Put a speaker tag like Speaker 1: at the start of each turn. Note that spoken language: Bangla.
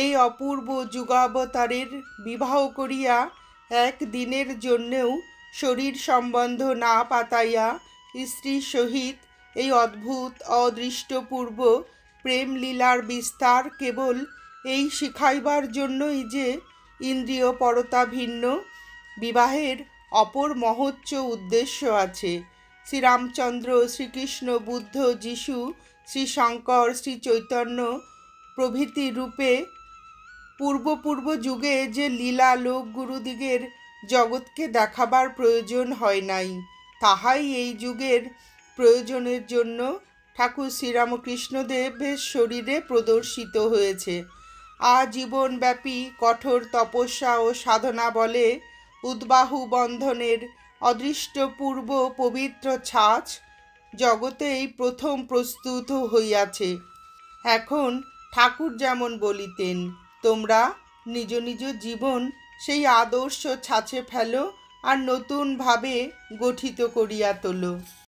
Speaker 1: এই অপূর্ব যুগাবতারের বিবাহ করিয়া এক দিনের জন্যেও শরীর সম্বন্ধ না পাতাইয়া স্ত্রীর সহিত এই অদ্ভুত অদৃষ্টপূর্ব প্রেম লীলার বিস্তার কেবল এই শিখাইবার জন্যই যে ইন্দ্রিয় পরতা ভিন্ন, বিবাহের অপর মহোচ্চ উদ্দেশ্য আছে। শ্রীরামচন্দ্র, শ্রীকৃষ্ণ, বুদ্ধ, যিশু, শ্রী শঙ্কর, শ্রী চৈতন্য প্রভৃতি রূপে পূর্ব যুগে যে লীলা লোক গুরুদিগের জগৎকে দেখাবার প্রয়োজন হয় নাই, তাহাই এই যুগের প্রয়োজনের জন্য ঠাকুর শ্রীরামকৃষ্ণদেবের শরীরে প্রদর্শিত হয়েছে। আজীবনব্যাপী কঠোর তপস্যা ও সাধনা বলে উদ্বাহু বন্ধনের অদৃষ্টপূর্ব পবিত্র ছাঁচ জগতেই প্রথম প্রস্তুত হইয়াছে। এখন ঠাকুর যেমন বলিতেন, তোমরা নিজ নিজ জীবন সেই আদর্শ ছাঁচে ফেলো আর নতুনভাবে গঠিত করিয়া তোলো।